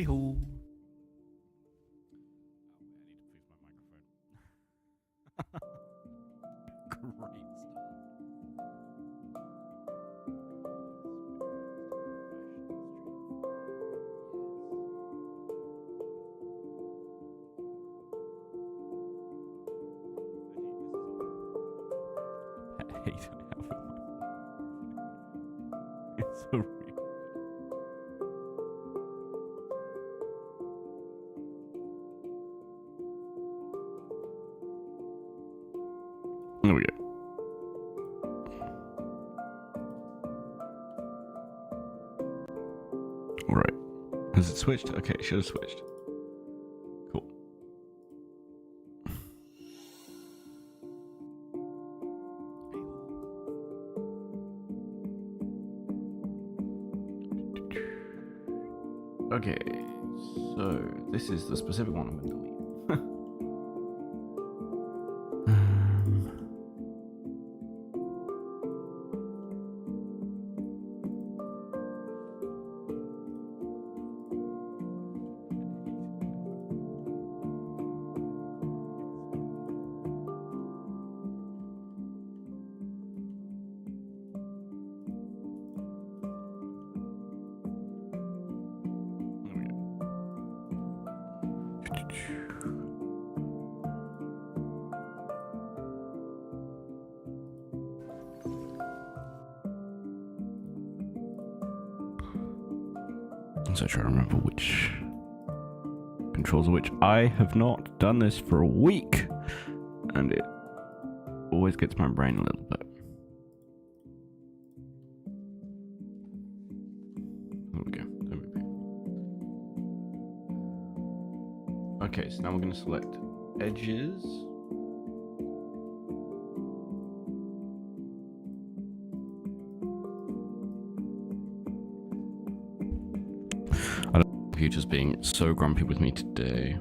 Hey ho. Great start. I hate how it's so real. There we go. Alright. Has it switched? Okay, it should have switched. Cool. Okay, so this is the specific one I'm going to delete. So try to remember which controls are which. I have not done this for a week, and it always gets my brain a little bit. There we go. There we go. Okay, so now we're going to select edges. Computer's being so grumpy with me today.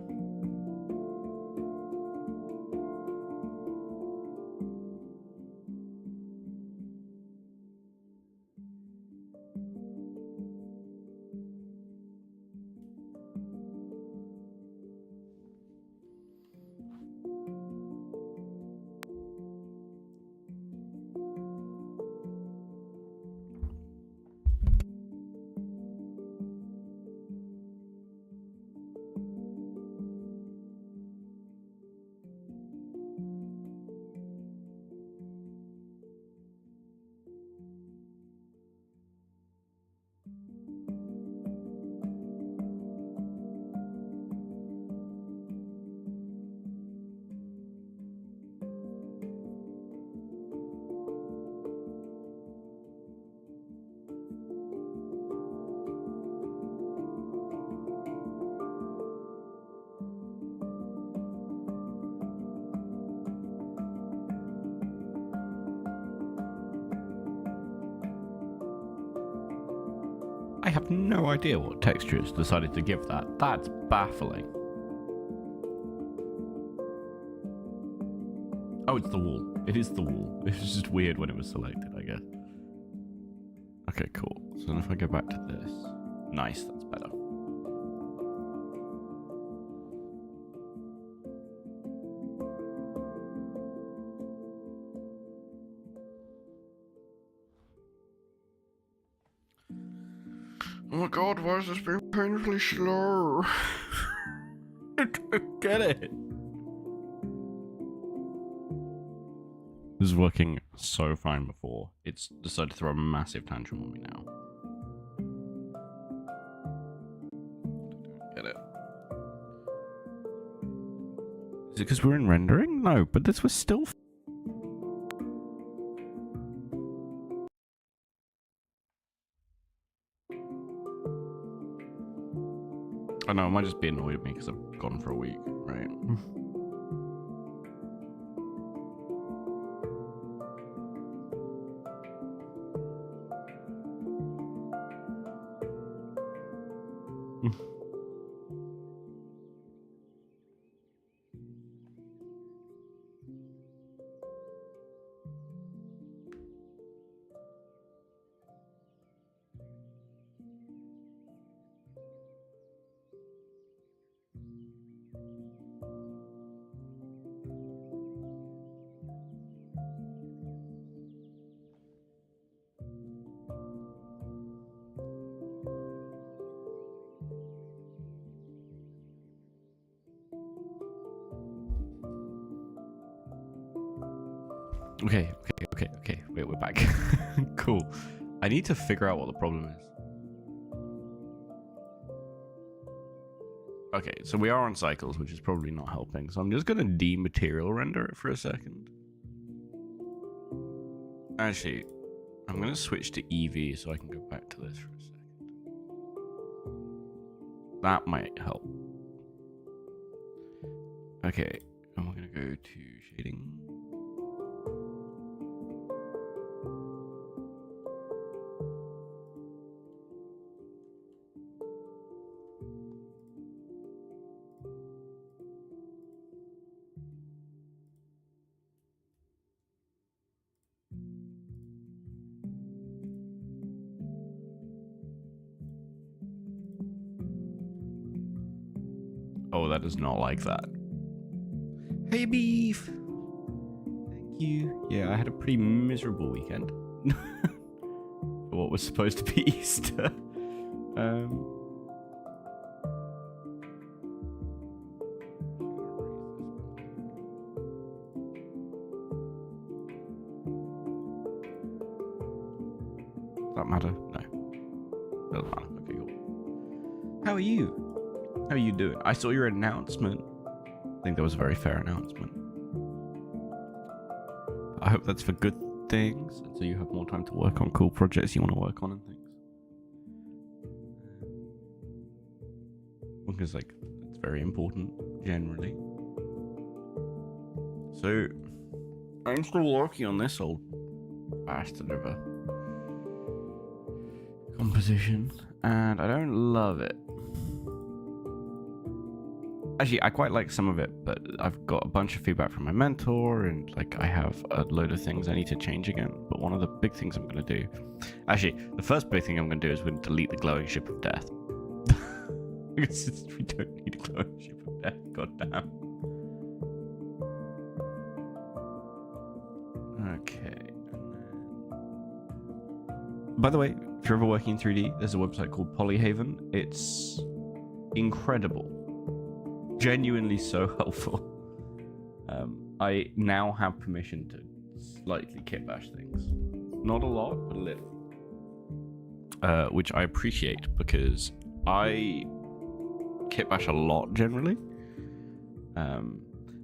I have no idea what texture it's decided to give that. That's baffling. Oh, it's the wall. It is the wall. It was just weird when it was selected, I guess. Okay, cool. So then if I go back to this. Nice, that's better. Oh my god, why is this being painfully slow? I don't get it. This was working so fine before. It's decided to throw a massive tantrum on me now. Don't get it. Is it because we're in rendering? No, but this was still... I know, it might just be annoyed at me because I've gone for a week, right? Okay. Wait, we're back. Cool. I need to figure out what the problem is. Okay, so we are on cycles, which is probably not helping. So I'm just gonna dematerial render it for a second. Actually, I'm gonna switch to EV so I can go back to this for a second. That might help. Okay, and we're gonna go to shading. Oh, that does not like that. Hey, beef. Thank you. Yeah, I had a pretty miserable weekend. For what was supposed to be Easter. Does that matter? No. Doesn't matter. Okay, cool. How are you? How are you doing? I saw your announcement. I think that was a very fair announcement. I hope that's for good things, and so you have more time to work on cool projects you want to work on and things. Because, like, it's very important, generally. So, I'm still working on this old bastard of a composition, and I don't love it. Actually, I quite like some of it, but I've got a bunch of feedback from my mentor, and like I have a load of things I need to change again. But one of the big things I'm going to do, actually, the first big thing I'm going to do is we're going to delete the glowing ship of death. Because we don't need a glowing ship of death. God damn. Okay. By the way, if you're ever working in 3D, there's a website called Polyhaven. It's incredible. Genuinely so helpful. I now have permission to slightly kitbash things. Not a lot, but a little. Which I appreciate because I kitbash a lot generally. I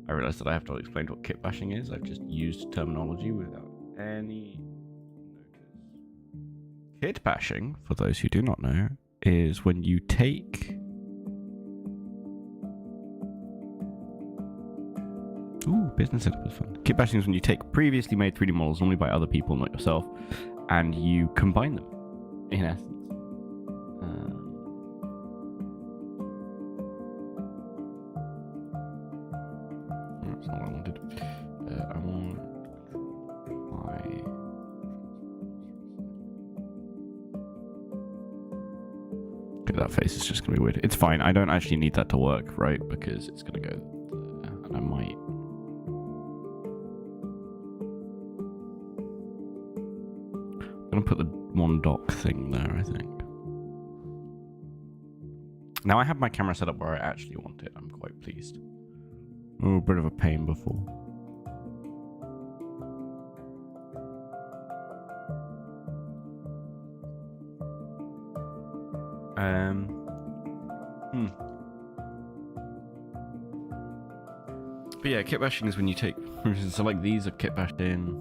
realized that I have to explain what kitbashing is. I've just used terminology without any notice. Kitbashing, for those who do not know, is when you take... Ooh, business setup is fun. Kitbashing is when you take previously made 3D models, normally by other people, not yourself, and you combine them, in essence. That's not what I wanted. I want Okay, that face is just going to be weird. It's fine. I don't actually need that to work, right? Because it's going to go... and I might... I'm gonna put the one dock thing there, I think. Now I have my camera set up where I actually want it. I'm quite pleased. Oh, a bit of a pain before. But yeah, kitbashing is when you take, for instance, so like these are kitbashed in.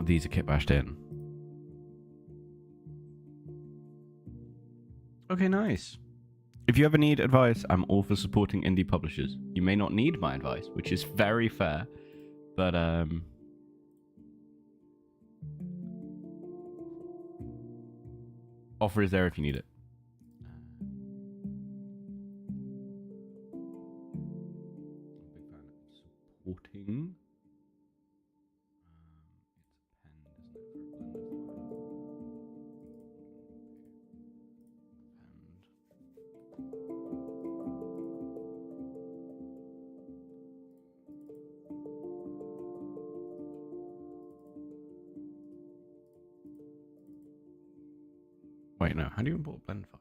These are kitbashed in. Okay, nice. If you ever need advice, I'm all for supporting indie publishers. You may not need my advice, which is very fair, but offer is there if you need it. Supporting. Wait, no. How do you import a blend file?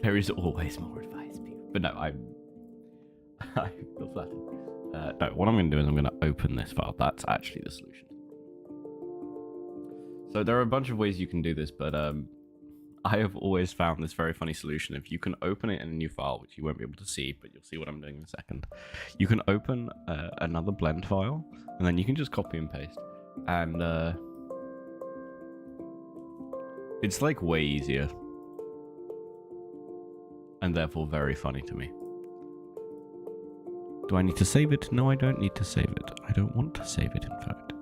There is always more advice, people. But no, I feel flattered. No, what I'm going to do is I'm going to open this file. That's actually the solution. So there are a bunch of ways you can do this, but I have always found this very funny solution. If you can open it in a new file, which you won't be able to see, but you'll see what I'm doing in a second. You can open another blend file, and then you can just copy and paste. And it's like way easier. And therefore very funny to me. Do I need to save it? No, I don't need to save it. I don't want to save it, in fact.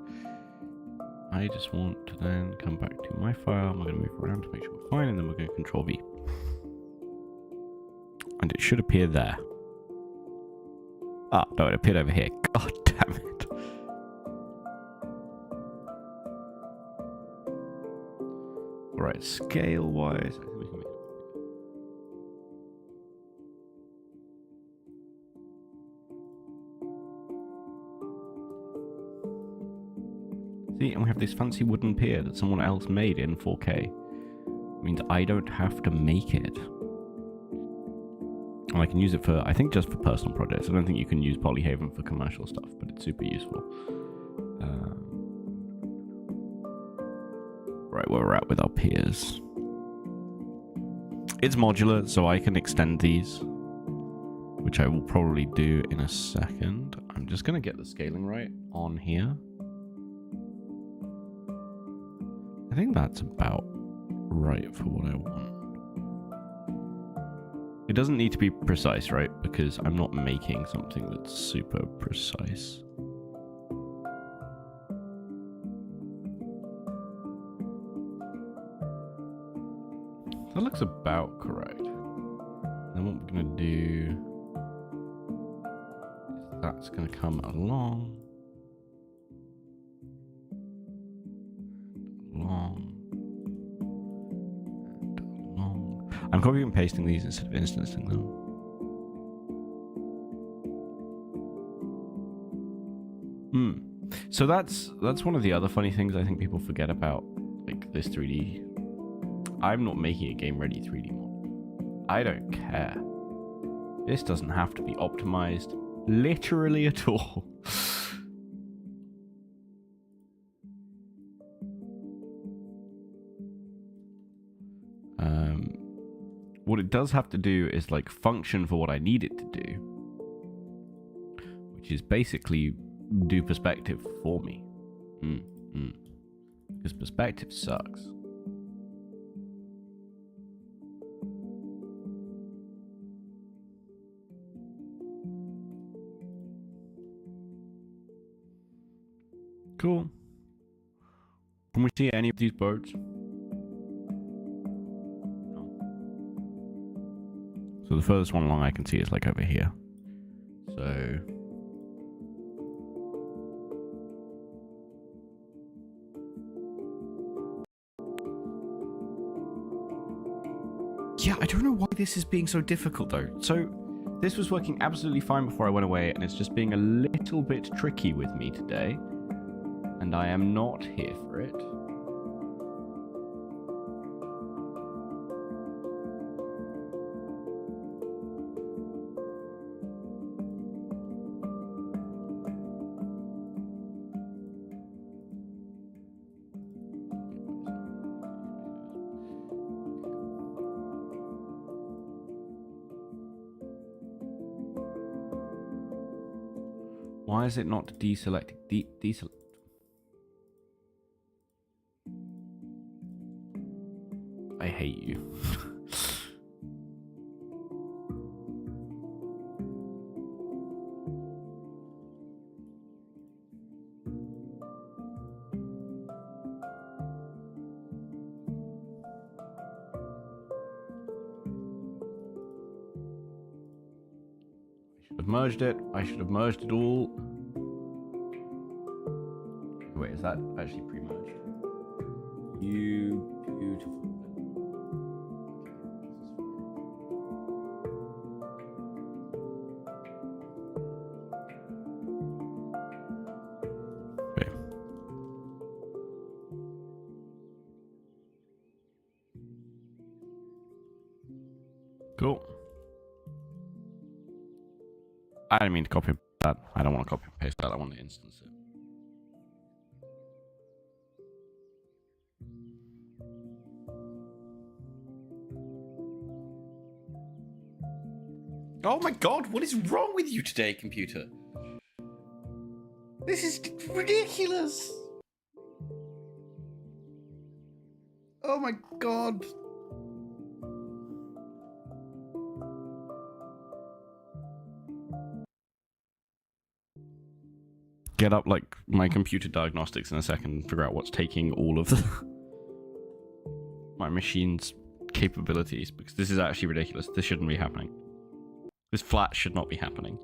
I just want to then come back to my file. I'm going to move around to make sure we're fine, and then we're going to Control V. And it should appear there. Ah, no, it appeared over here. God damn it. Alright, scale-wise, I think we can make it. See, and we have this fancy wooden pier that someone else made in 4K. It means I don't have to make it. And I can use it for, I think, just for personal projects. I don't think you can use Polyhaven for commercial stuff, but it's super useful. Right, where we're at with our piers. It's modular, so I can extend these, which I will probably do in a second. I'm just going to get the scaling right on here. I think that's about right for what I want. It doesn't need to be precise, right? Because I'm not making something that's super precise. That looks about correct. Then what we're going to do is that's going to come along. I'm copying and pasting these instead of instancing them. So that's one of the other funny things I think people forget about, like, this 3D. I'm not making a game-ready 3D model. I don't care. This doesn't have to be optimized literally at all. What it does have to do is, like, function for what I need it to do, which is basically do perspective for me. Because perspective sucks. Cool. Can we see any of these birds? So the furthest one along I can see is like over here. So yeah, I don't know why this is being so difficult though. So this was working absolutely fine before I went away, and it's just being a little bit tricky with me today. And I am not here for it. Why is it not deselecting? Deselect. I hate you. Merged it. I should have merged it all. Wait, is that actually pre-merged? You beautiful. Okay. Cool. I didn't mean to copy that. I don't want to copy and paste that. I want to instance it. Oh my god, what is wrong with you today, computer? This is ridiculous. Oh my god. Get up like my computer diagnostics in a second and figure out what's taking all of my machine's capabilities, because this is actually ridiculous. This shouldn't be happening. This flat should not be happening.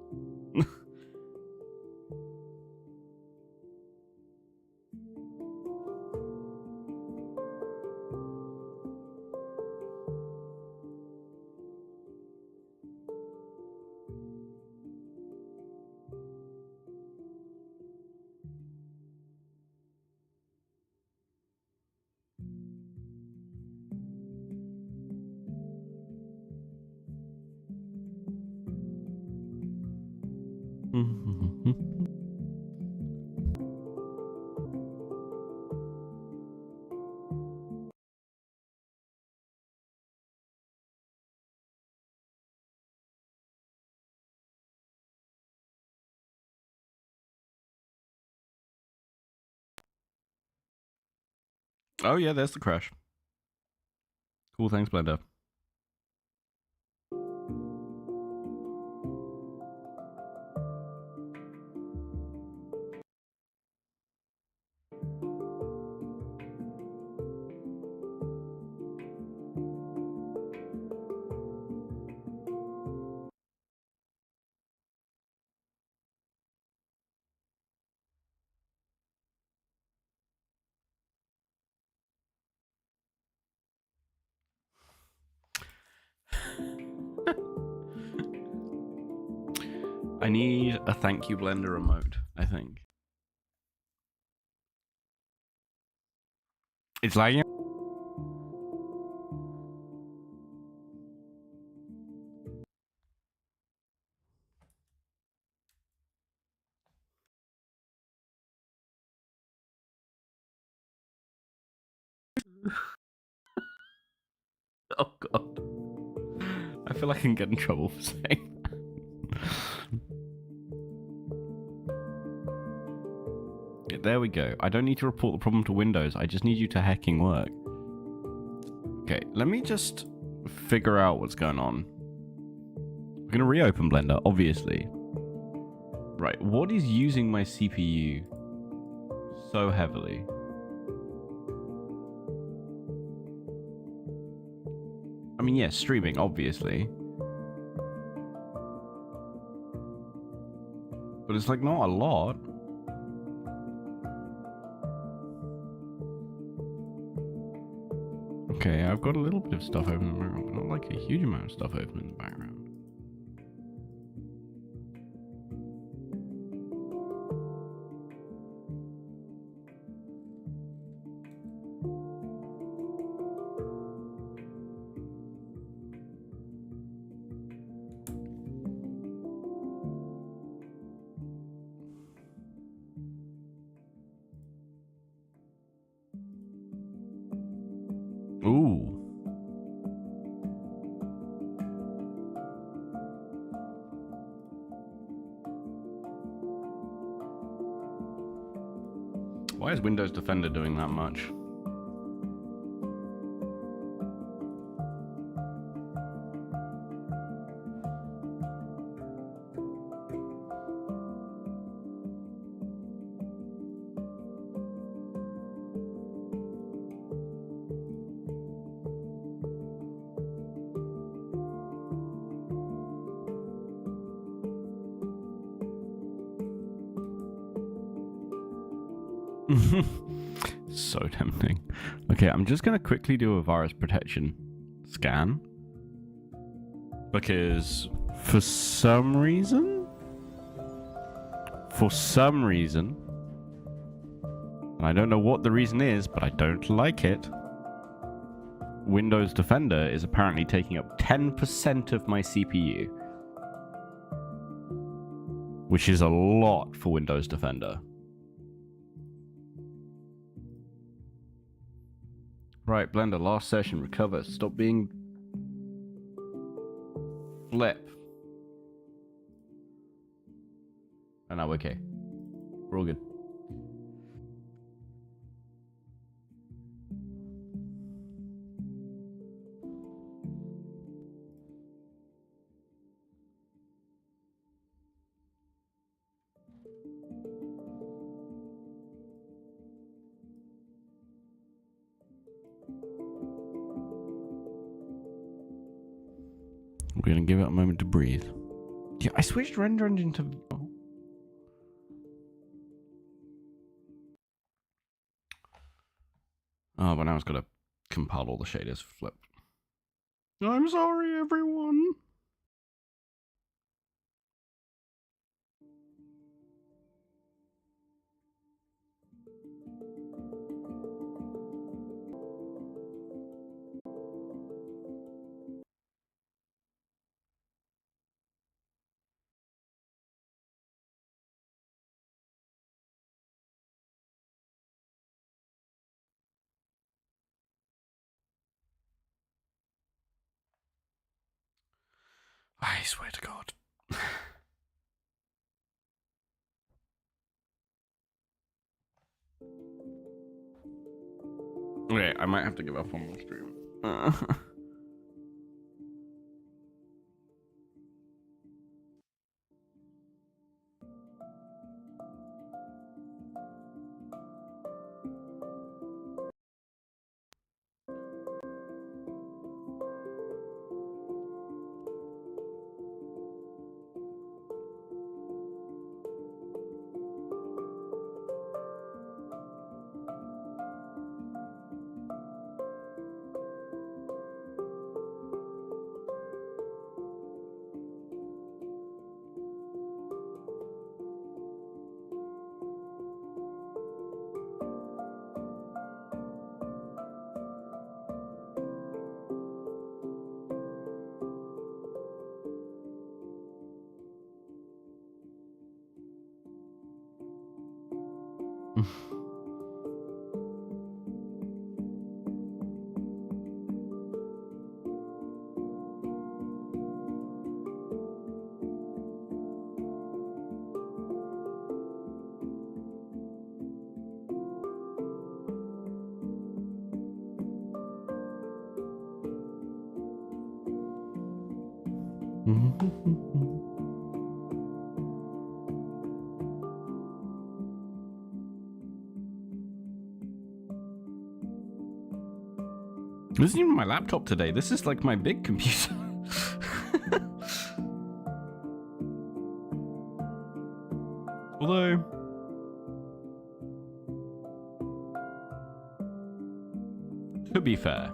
Oh yeah, there's the crash. Cool, thanks, Blender. I need a thank you Blender remote, I think. It's lagging. Oh god. I feel like I can get in trouble for saying that. Yeah, there we go. I don't need to report the problem to Windows. I just need you to hacking work. Okay, let me just figure out what's going on. We're going to reopen Blender, obviously. Right, what is using my CPU so heavily? I mean, yes, streaming, obviously. But it's like not a lot. Okay, I've got a little bit of stuff open in the background, but not like a huge amount of stuff open in the background. Ooh. Why is Windows Defender doing that much? So tempting. Okay, I'm just going to quickly do a virus protection scan. Because for some reason, and I don't know what the reason is, but I don't like it, Windows Defender is apparently taking up 10% of my CPU. which is a lot for Windows Defender. Right, Blender, last session, recover. Stop being... flip. And now we're okay. We're all good. We're gonna give it a moment to breathe. Yeah, I switched render engine to... Oh, but now it's gotta compile all the shaders. Flip. I'm sorry, everyone. I swear to God. Okay, I might have to give up on the stream. This isn't even my laptop today. This is like my big computer. Although... to be fair,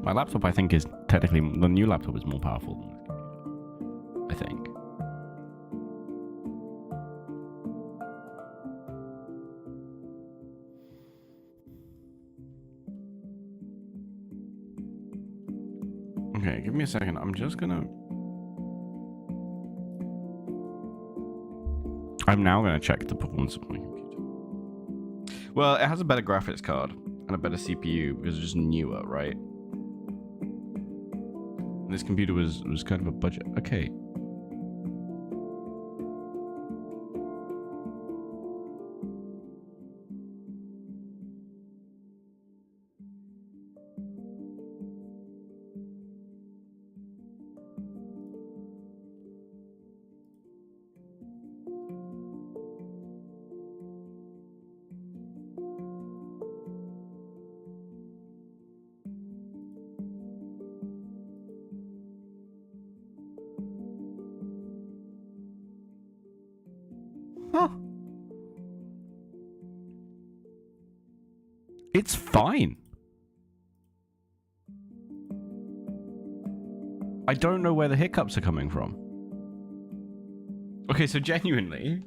my laptop I think is technically... the new laptop is more powerful than this computer. I think. Okay, give me a second. I'm just gonna... I'm now gonna check the performance of my computer. Well, it has a better graphics card and a better CPU because it's just newer, right? This computer was kind of a budget. Okay. Huh. It's fine. I don't know where the hiccups are coming from. Okay, so genuinely...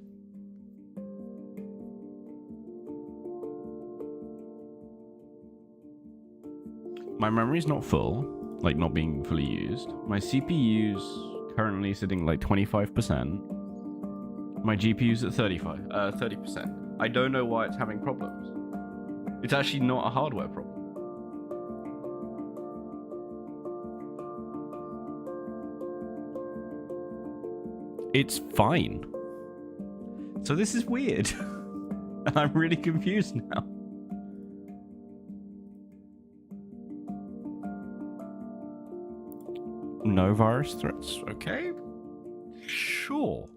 my memory's not full, like not being fully used. My CPU's currently sitting like 25%. My GPU's at 30%. I don't know why it's having problems. It's actually not a hardware problem. It's fine. So this is weird. And I'm really confused now. No virus threats. Okay. Sure.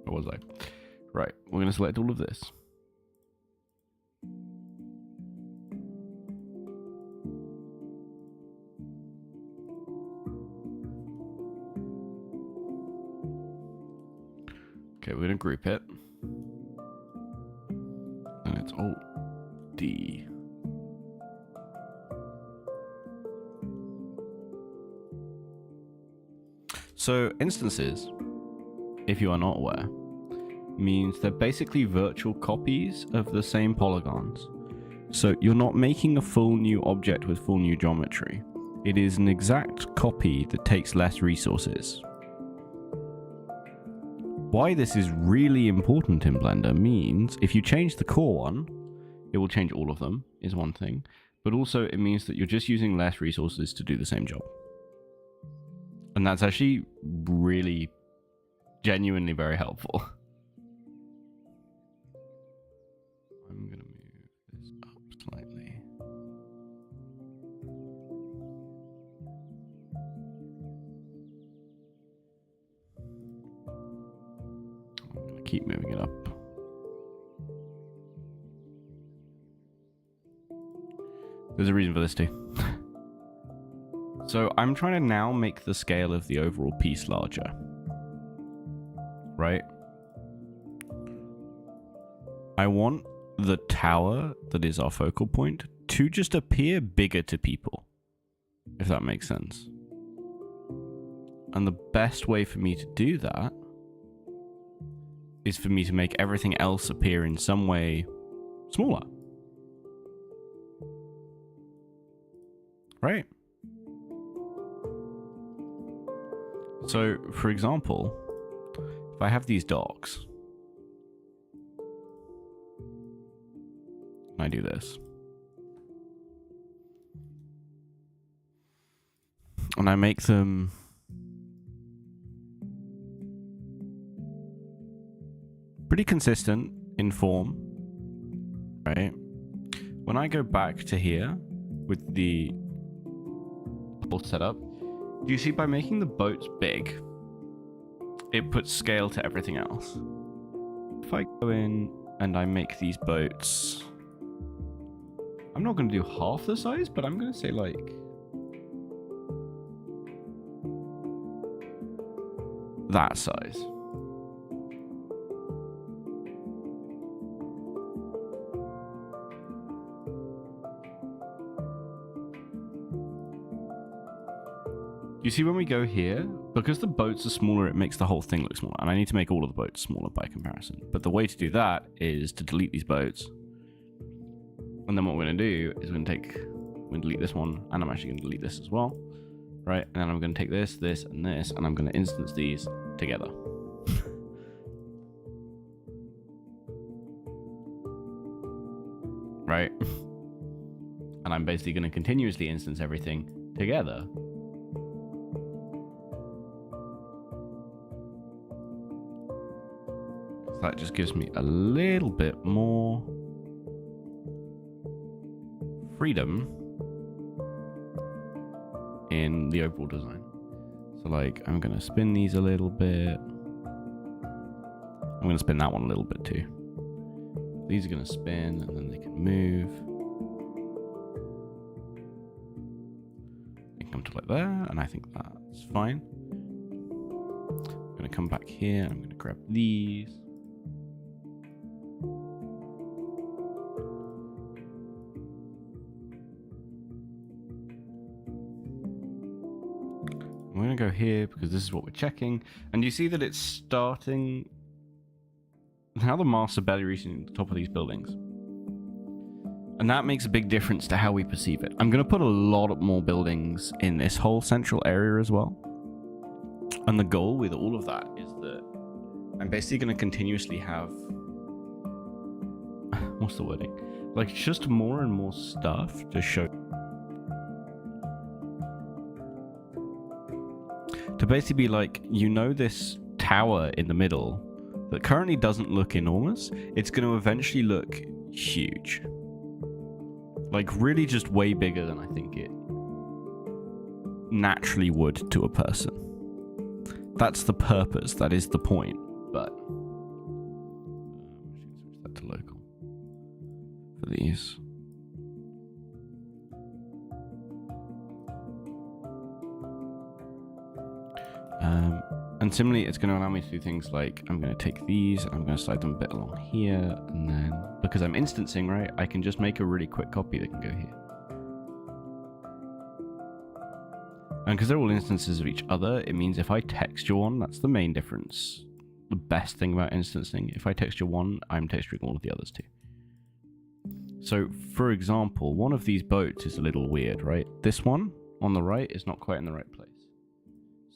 Where was I? Right. We're going to select all of this. Okay, we're going to group it. And it's Alt D. So instances, if you are not aware, means they're basically virtual copies of the same polygons. So you're not making a full new object with full new geometry. It is an exact copy that takes less resources. Why this is really important in Blender means if you change the core one, it will change all of them, is one thing. But also it means that you're just using less resources to do the same job. And that's actually really genuinely very helpful. I'm going to move this up slightly. I'm going to keep moving it up. There's a reason for this too. So I'm trying to now make the scale of the overall piece larger. Right? I want the tower that is our focal point to just appear bigger to people, if that makes sense. And the best way for me to do that is for me to make everything else appear in some way smaller. Right? So, for example, if I have these docks, and I do this, and I make them pretty consistent in form, right? When I go back to here with the whole setup, do you see by making the boats big, it puts scale to everything else? If I go in and I make these boats, I'm not going to do half the size, but I'm going to say like that size. You see when we go here, because the boats are smaller, it makes the whole thing look smaller. And I need to make all of the boats smaller by comparison. But the way to do that is to delete these boats. And then what we're going to do is we're going to delete this one, and I'm actually going to delete this as well. Right, and then I'm going to take this, this, and this, and I'm going to instance these together. Right? And I'm basically going to continuously instance everything together. That just gives me a little bit more freedom in the overall design. So like, I'm going to spin these a little bit. I'm going to spin that one a little bit too. These are going to spin and then they can move. They can come to like there, and I think that's fine. I'm going to come back here. I'm going to grab these. I'm going to go here because this is what we're checking. And you see that it's starting... Now the masts are barely reaching the top of these buildings. And that makes a big difference to how we perceive it. I'm going to put a lot more buildings in this whole central area as well. And the goal with all of that is that I'm basically going to continuously have... what's the wording? Like, just more and more stuff to show... to basically be like, you know, this tower in the middle that currently doesn't look enormous, it's going to eventually look huge. Like, really just way bigger than I think it naturally would to a person. That's the purpose, that is the point, but... switch that to local for these. And similarly, it's going to allow me to do things like, I'm going to take these, I'm going to slide them a bit along here, and then, because I'm instancing, right, I can just make a really quick copy that can go here. And because they're all instances of each other, it means if I texture one, that's the main difference. The best thing about instancing, if I texture one, I'm texturing all of the others too. So, for example, one of these boats is a little weird, right? This one on the right is not quite in the right place.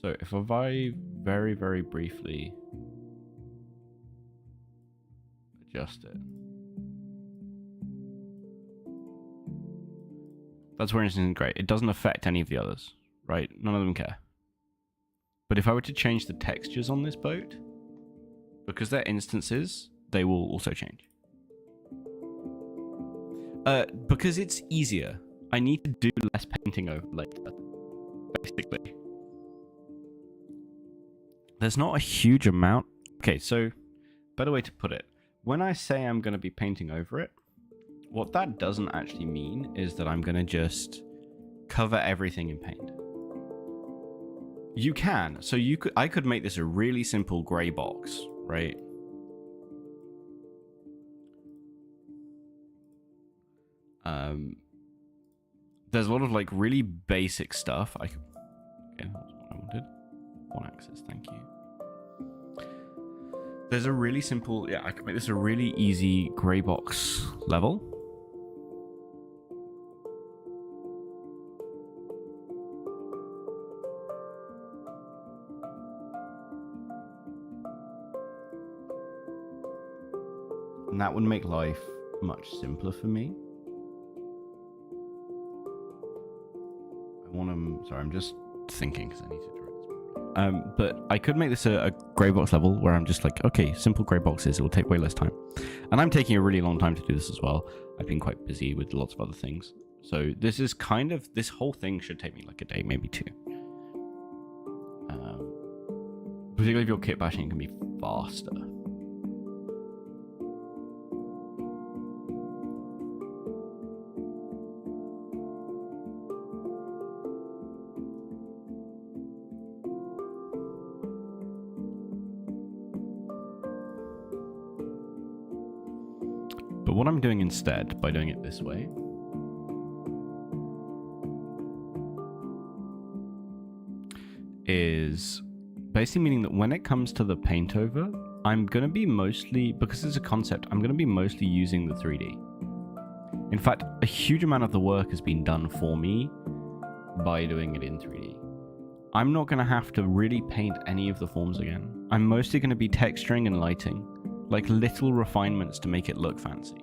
So if I very, very briefly adjust it, that's where instancing is great. It doesn't affect any of the others, right? None of them care. But if I were to change the textures on this boat, because they're instances, they will also change. Because it's easier. I need to do less painting over later, basically. There's not a huge amount. Okay, so better way to put it. When I say I'm going to be painting over it, what that doesn't actually mean is that I'm going to just cover everything in paint. You can. So I could make this a really simple gray box, right? There's a lot of like really basic stuff. Okay, that's what I wanted. One axis, thank you. There's a really simple, I can make this a really easy gray box level. And that would make life much simpler for me. Sorry, I'm just thinking because I need to draw this. But I could make this a grey box level where I'm just like, okay, simple grey boxes, it will take way less time. And I'm taking a really long time to do this as well. I've been quite busy with lots of other things. So this is kind of, this whole thing should take me like a day, maybe two. Particularly if you're kit bashing, it can be faster. But what I'm doing instead, by doing it this way, is basically meaning that when it comes to the paint over, I'm going to be mostly, because it's a concept, I'm going to be mostly using the 3D. In fact, a huge amount of the work has been done for me by doing it in 3D. I'm not going to have to really paint any of the forms again. I'm mostly going to be texturing and lighting, like little refinements to make it look fancy.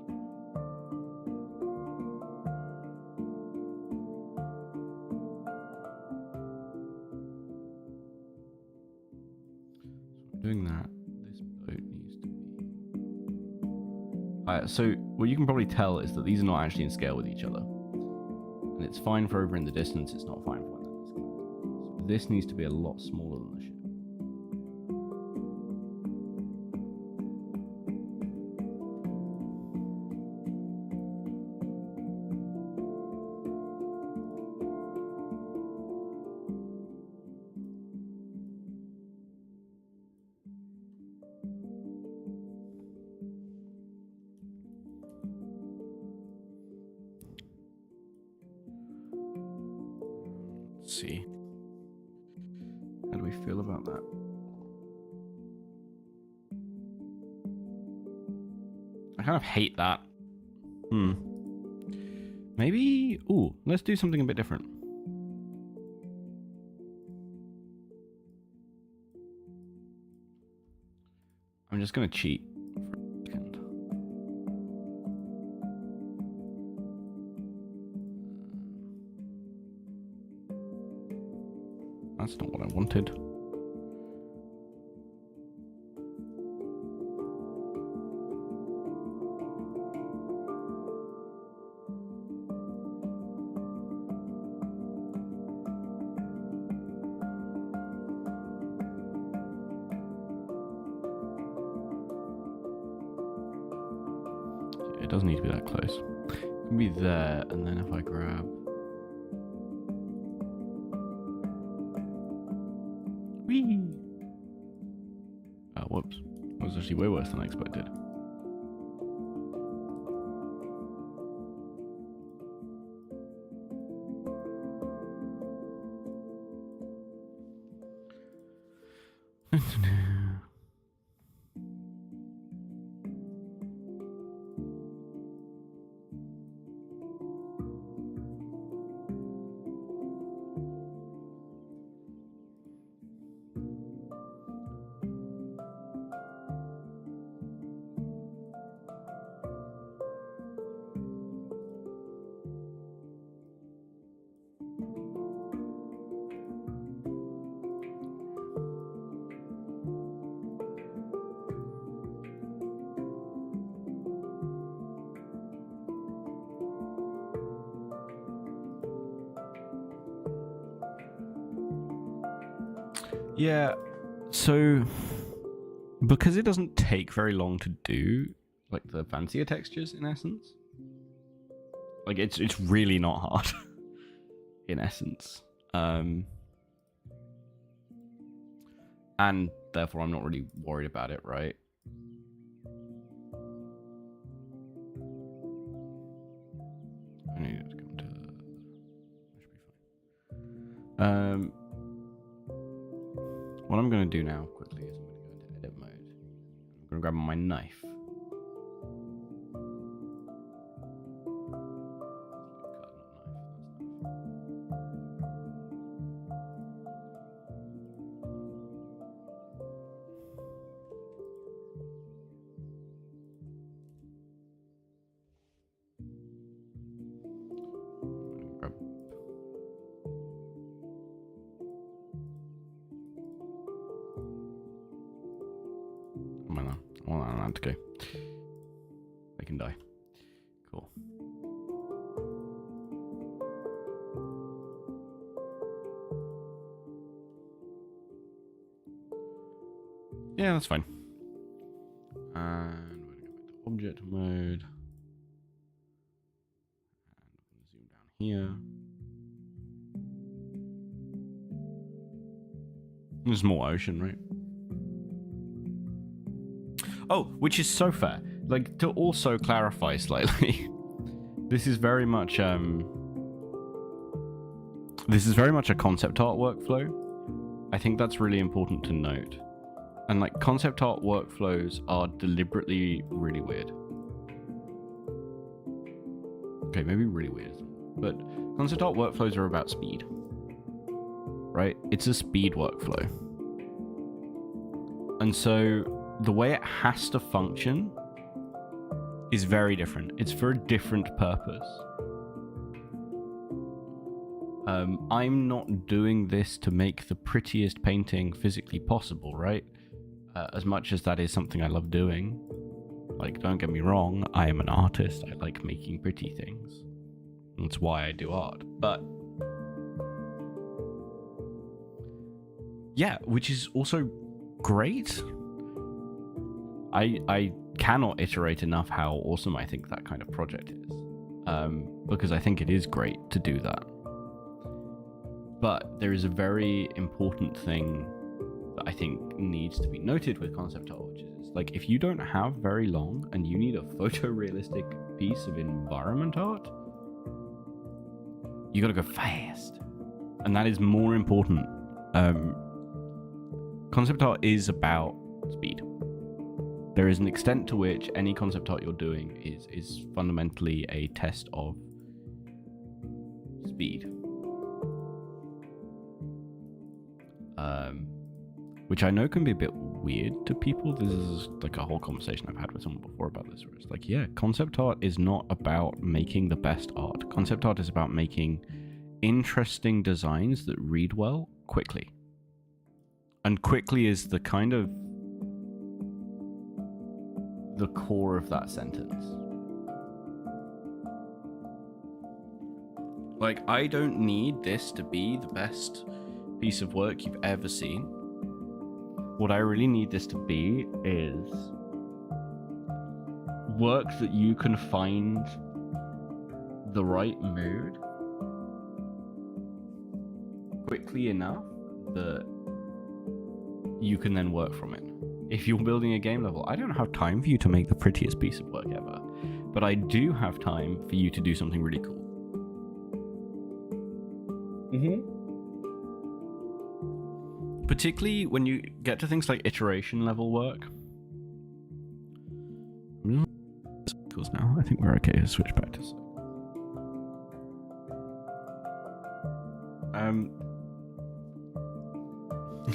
Doing that, this boat needs to be... so what you can probably tell is that these are not actually in scale with each other. And it's fine for over in the distance, it's not fine for when they're this close. So this needs to be a lot smaller than the ship. See, how do we feel about that? I kind of hate that. Maybe, let's do something a bit different. I'm just going to cheat for a second. That's not what I wanted. It doesn't need to be that close. It can be there, and then if I grab... Whee! Oh, whoops. That was actually way worse than I expected. Yeah, so because it doesn't take very long to do, like the fancier textures in essence, like it's really not hard in essence, and therefore I'm not really worried about it, right? I need it to come to. That should be fine. What I'm going to do now, quickly, is I'm going to go into edit mode. I'm going to grab my knife. To go. They can die. Cool. Yeah, that's fine. And we're going to go back to object mode. And zoom down here. There's more ocean, right? Oh, which is so fair. Like, to also clarify slightly, this is very much a concept art workflow. I think that's really important to note. And like, concept art workflows are deliberately really weird. Okay, maybe really weird, but concept art workflows are about speed, right? It's a speed workflow. And so the way it has to function is very different. It's for a different purpose. I'm not doing this to make the prettiest painting physically possible, right? As much as that is something I love doing. Like, don't get me wrong, I am an artist. I like making pretty things. That's why I do art. But yeah, which is also great. I cannot iterate enough how awesome I think that kind of project is, because I think it is great to do that. But there is a very important thing that I think needs to be noted with concept art, which is like, if you don't have very long and you need a photorealistic piece of environment art, you gotta go fast, and that is more important. Concept art is about speed. There is an extent to which any concept art you're doing is fundamentally a test of speed. Which I know can be a bit weird to people. This is like a whole conversation I've had with someone before about this, where it's like, yeah, concept art is not about making the best art. Concept art is about making interesting designs that read well quickly. And quickly is the kind of the core of that sentence. Like, I don't need this to be the best piece of work you've ever seen. What I really need this to be is work that you can find the right mood quickly enough that you can then work from it. If you're building a game level, I don't have time for you to make the prettiest piece of work ever, but I do have time for you to do something really cool. Particularly when you get to things like iteration level work. Now I think we're okay to switch back to.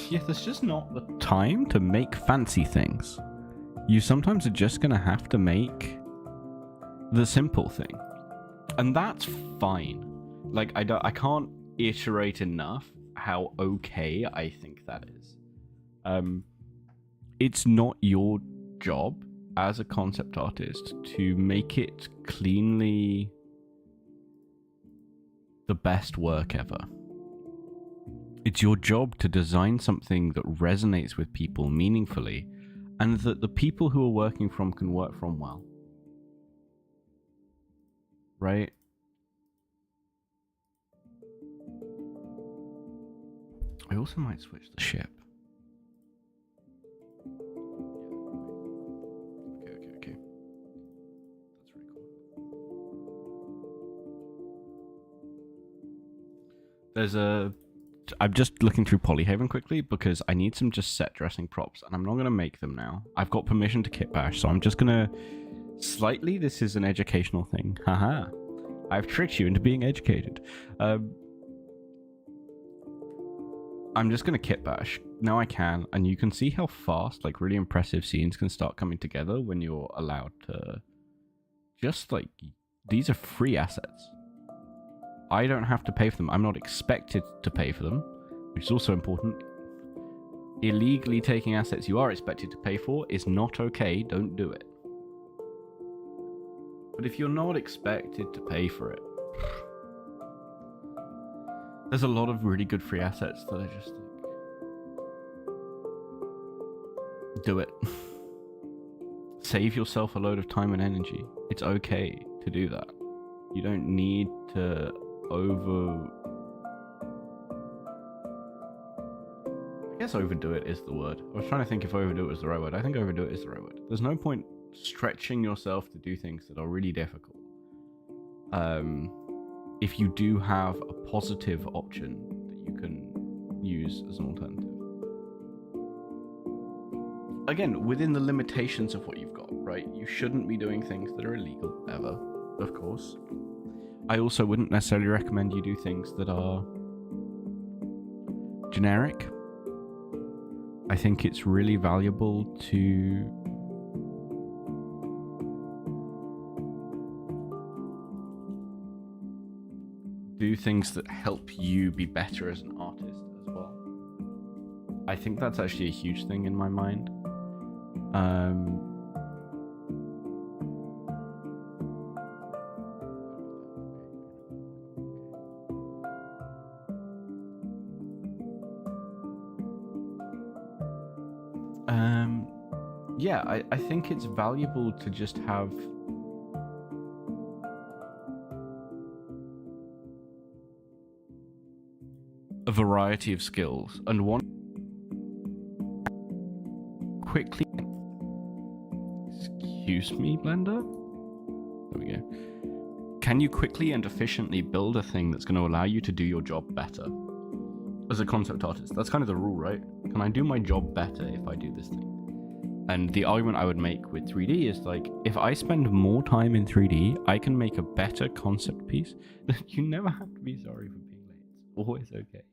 Yeah, there's just not the time to make fancy things. You sometimes are just gonna have to make the simple thing, and that's fine. Like, I can't iterate enough how okay I think that is. It's not your job as a concept artist to make it cleanly the best work ever. It's your job to design something that resonates with people meaningfully, and that the people who are working from can work from well. Right? I also might switch the ship. Okay. That's really cool. I'm just looking through Polyhaven quickly because I need some just set dressing props, and I'm not going to make them now. I've got permission to kit bash, so I'm just going to slightly, this is an educational thing. Haha. I've tricked you into being educated. I'm just going to kit bash. Now I can, and you can see how fast, like, really impressive scenes can start coming together when you're allowed to just, like, these are free assets. I don't have to pay for them. I'm not expected to pay for them, which is also important. Illegally taking assets you are expected to pay for is not okay. Don't do it. But if you're not expected to pay for it, there's a lot of really good free assets that are just like, do it. Save yourself a load of time and energy. It's okay to do that. You don't need to I guess overdo it is the word. I was trying to think if overdo it was the right word. I think overdo it is the right word. There's no point stretching yourself to do things that are really difficult. If you do have a positive option that you can use as an alternative. Again, within the limitations of what you've got, right? You shouldn't be doing things that are illegal, ever, of course. I also wouldn't necessarily recommend you do things that are generic. I think it's really valuable to do things that help you be better as an artist as well. I think that's actually a huge thing in my mind. Yeah, I think it's valuable to just have a variety of skills, and one quickly. Excuse me, Blender? There we go. Can you quickly and efficiently build a thing that's going to allow you to do your job better? As a concept artist, that's kind of the rule, right? Can I do my job better if I do this thing? And the argument I would make with 3D is like, if I spend more time in 3D, I can make a better concept piece. You never have to be sorry for being late. It's always okay.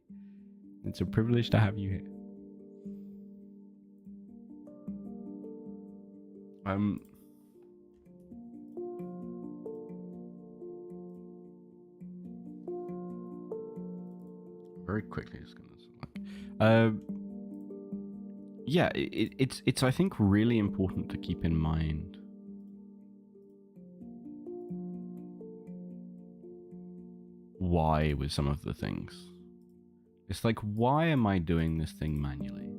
It's a privilege to have you here. Um, very quickly, just gonna yeah, it's I think really important to keep in mind why with some of the things. It's like, why am I doing this thing manually?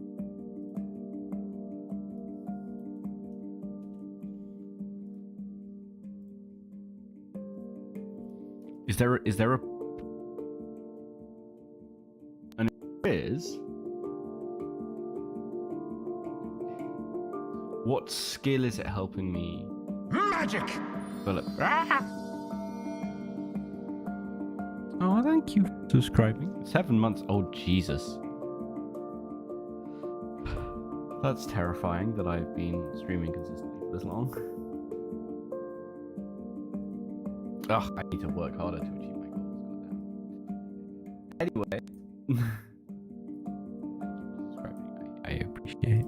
Is there a and if there is, what skill is it helping me? Magic! Philip. Oh, thank you for subscribing. 7 months. Oh, Jesus. That's terrifying that I've been streaming consistently for this long. Ugh, I need to work harder to achieve my goals. Anyway. Thank you for subscribing. I appreciate it.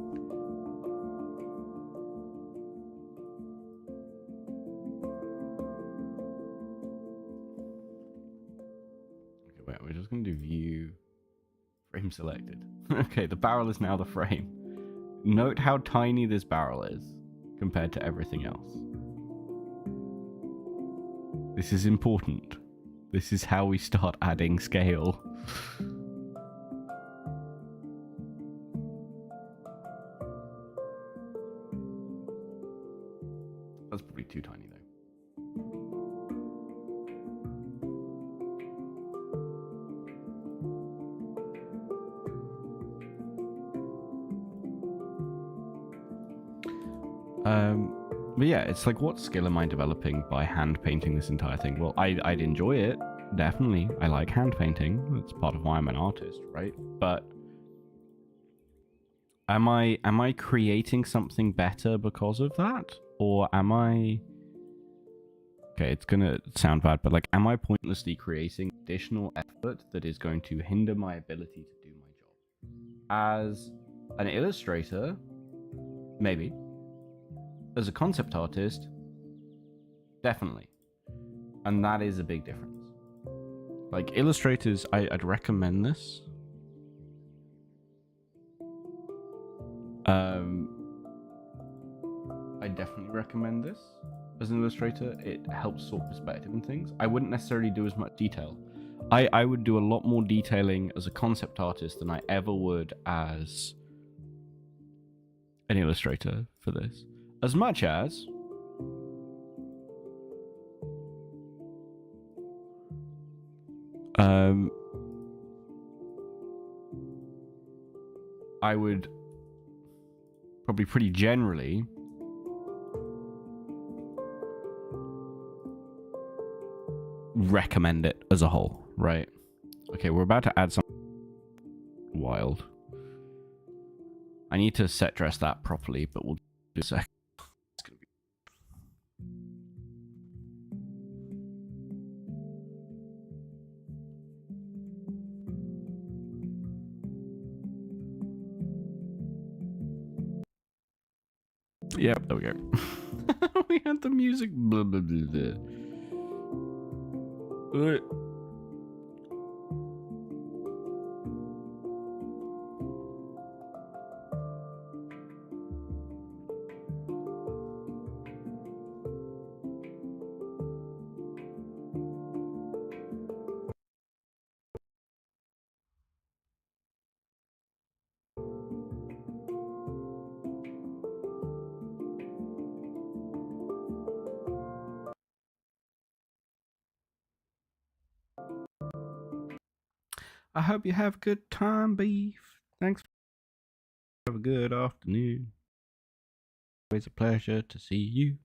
Okay, wait, we're just going to do view frame selected. Okay, the barrel is now the frame. Note how tiny this barrel is compared to everything else. This is important. This is how we start adding scale. That's probably too tiny though. But yeah, it's like, what skill am I developing by hand painting this entire thing? Well, I'd enjoy it, definitely. I like hand painting. That's part of why I'm an artist, right? But am I creating something better because of that? Or am I... Okay, it's gonna sound bad, but like, am I pointlessly creating additional effort that is going to hinder my ability to do my job? As an illustrator, maybe. As a concept artist, definitely. And that is a big difference. Like, illustrators, I'd recommend this. I definitely recommend this as an illustrator. It helps sort perspective and things. I wouldn't necessarily do as much detail. I would do a lot more detailing as a concept artist than I ever would as an illustrator for this. As much as I would probably pretty generally recommend it as a whole, right? Okay, we're about to add some wild. I need to set dress that properly, but we'll do a sec. It's gonna be... Yep, there we go. We had the music. Blah, blah, blah, blah. I hope you have a good time, Beef. Thanks. Have a good afternoon. Always a pleasure to see you.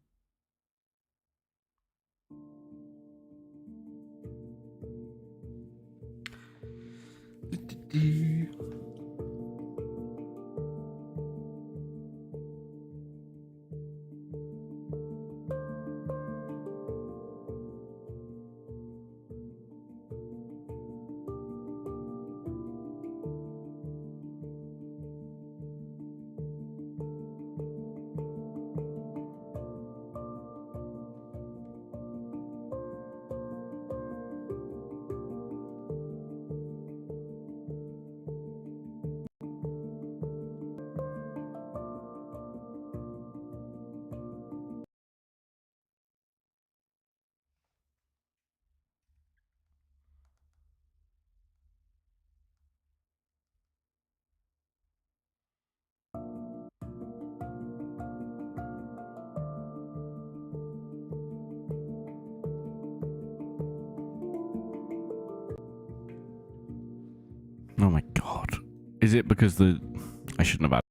Is it because I shouldn't have had.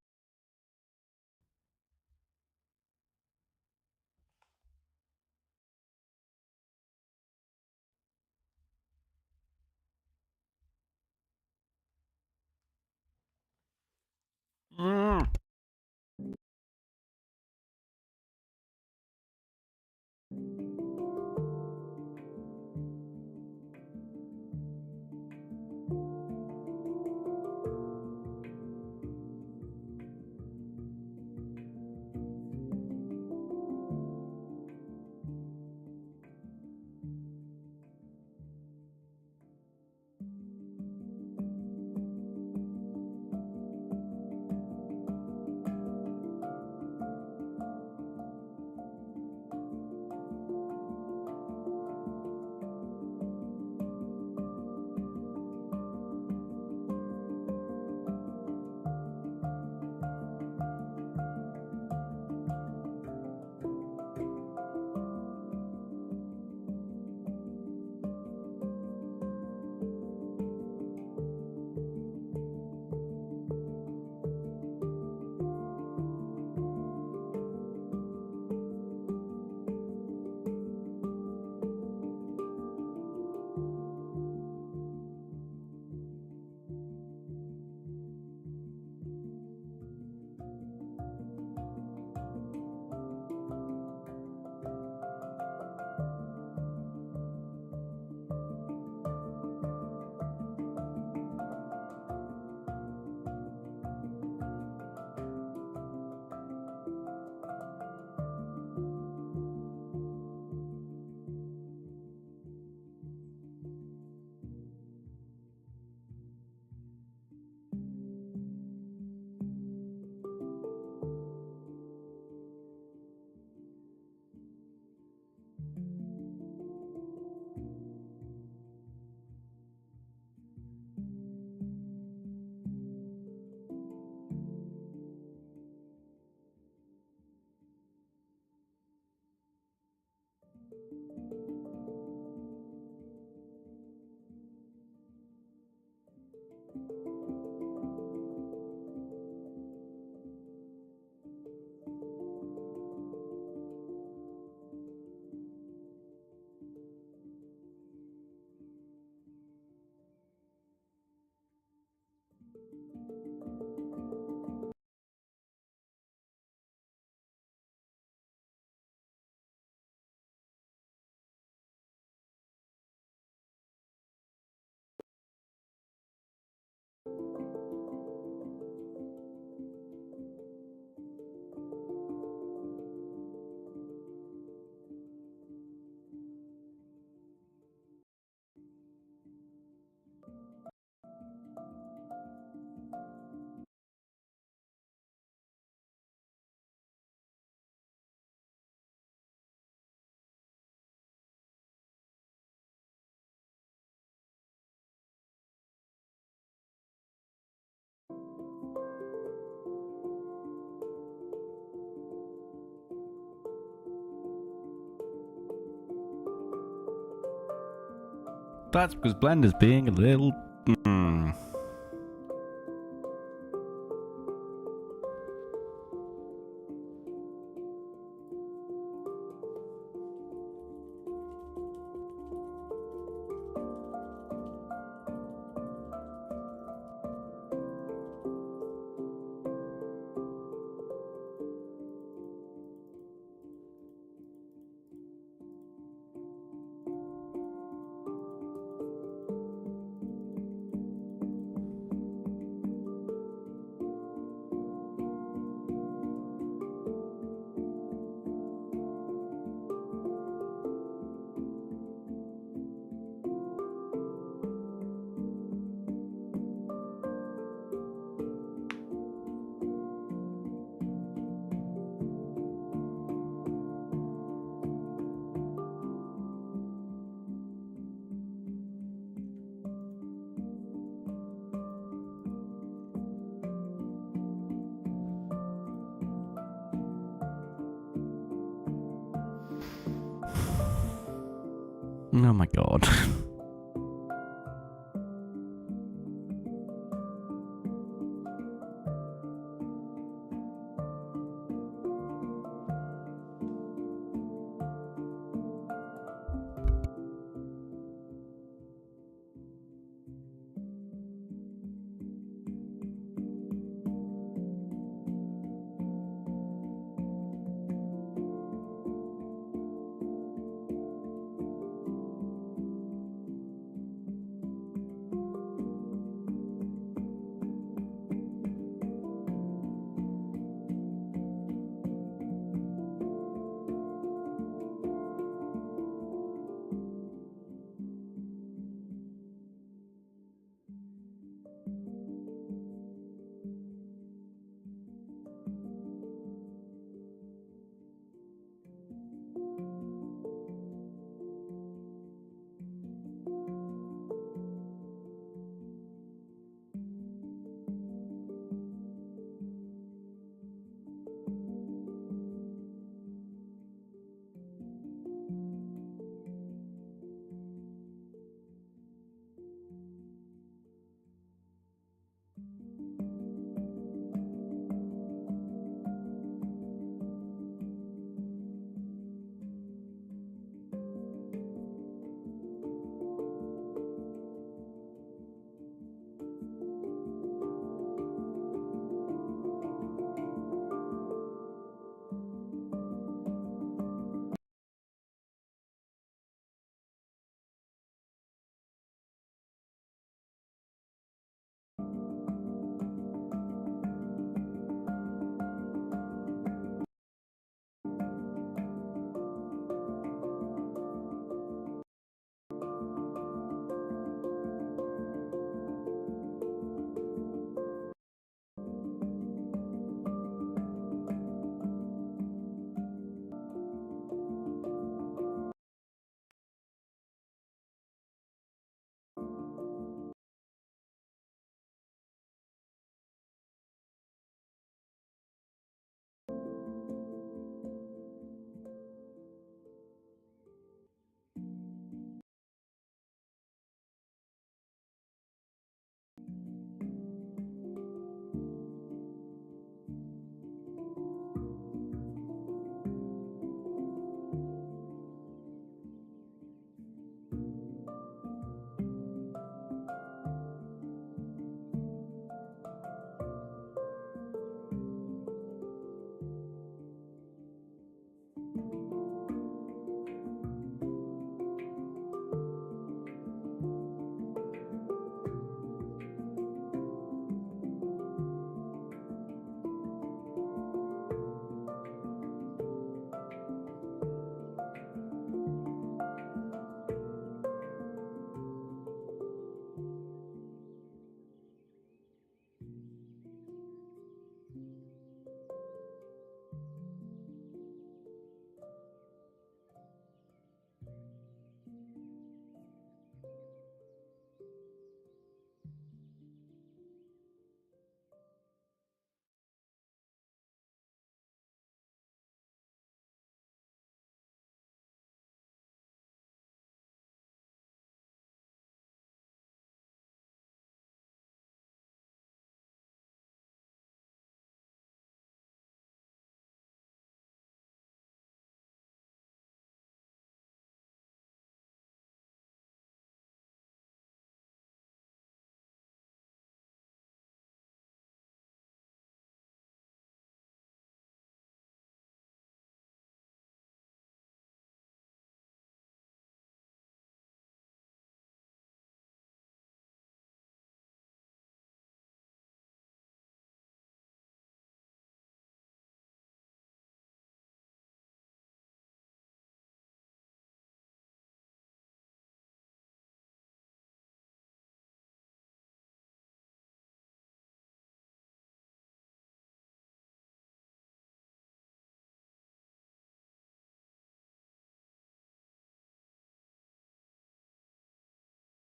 That's because Blender's being a little. Oh my god.